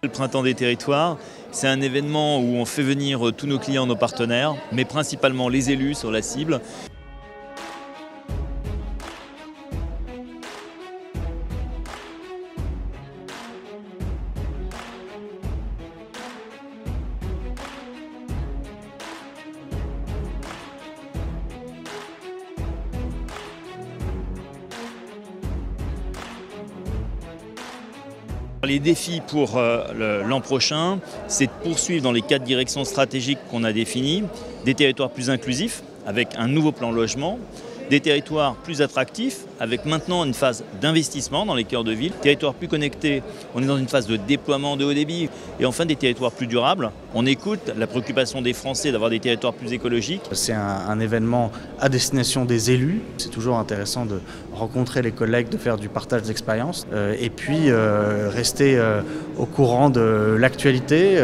Le Printemps des territoires, c'est un événement où on fait venir tous nos clients, nos partenaires, mais principalement les élus sur la cible. Les défis pour l'an prochain, c'est de poursuivre dans les 4 directions stratégiques qu'on a définies, des territoires plus inclusifs avec un nouveau plan logement, des territoires plus attractifs avec maintenant une phase d'investissement dans les cœurs de ville, territoires plus connectés, on est dans une phase de déploiement de haut débit et enfin des territoires plus durables. On écoute la préoccupation des Français d'avoir des territoires plus écologiques. C'est un événement à destination des élus. C'est toujours intéressant de rencontrer les collègues, de faire du partage d'expérience et puis rester au courant de l'actualité.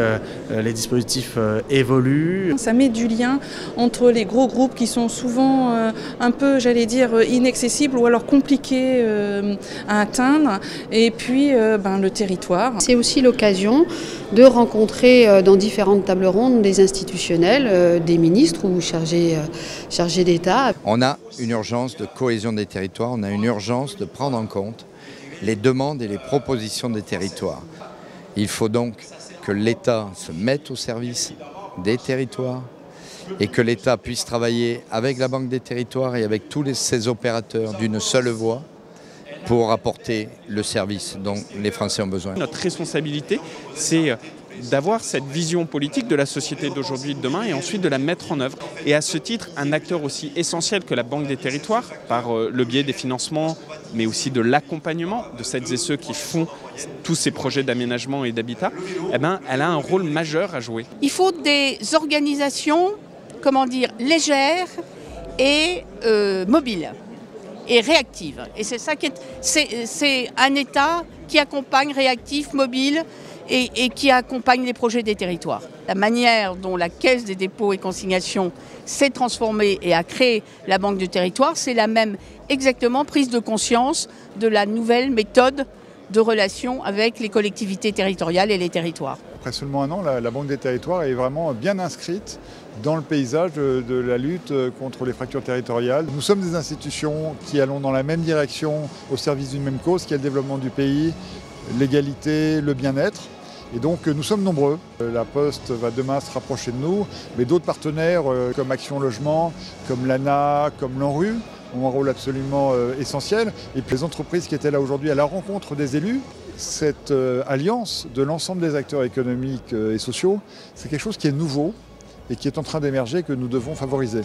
Les dispositifs évoluent. Ça met du lien entre les gros groupes qui sont souvent un peu, j'allais dire, inaccessibles ou alors compliqués à atteindre et puis le territoire. C'est aussi l'occasion de rencontrer dans différentes tables rondes des institutionnels, des ministres ou chargés d'État. On a une urgence de cohésion des territoires, on a une urgence de prendre en compte les demandes et les propositions des territoires. Il faut donc que l'État se mette au service des territoires et que l'État puisse travailler avec la Banque des territoires et avec tous ces opérateurs d'une seule voix pour apporter le service dont les Français ont besoin. Notre responsabilité, c'est d'avoir cette vision politique de la société d'aujourd'hui et de demain et ensuite de la mettre en œuvre. Et à ce titre, un acteur aussi essentiel que la Banque des territoires, par le biais des financements, mais aussi de l'accompagnement de celles et ceux qui font tous ces projets d'aménagement et d'habitat, elle a un rôle majeur à jouer. Il faut des organisations, légères et mobiles et réactives. Et c'est ça c'est un État qui accompagne, réactif, mobile et qui accompagne les projets des territoires. La manière dont la Caisse des dépôts et consignations s'est transformée et a créé la Banque du territoire, c'est la même exactement prise de conscience de la nouvelle méthode de relation avec les collectivités territoriales et les territoires. Après seulement un an, la Banque des territoires est vraiment bien inscrite dans le paysage de la lutte contre les fractures territoriales. Nous sommes des institutions qui allons dans la même direction au service d'une même cause qui est le développement du pays, l'égalité, le bien-être. Et donc nous sommes nombreux. La Poste va demain se rapprocher de nous, mais d'autres partenaires comme Action Logement, comme l'ANA, comme l'ANRU ont un rôle absolument essentiel. Et puis les entreprises qui étaient là aujourd'hui à la rencontre des élus, cette alliance de l'ensemble des acteurs économiques et sociaux, c'est quelque chose qui est nouveau et qui est en train d'émerger que nous devons favoriser.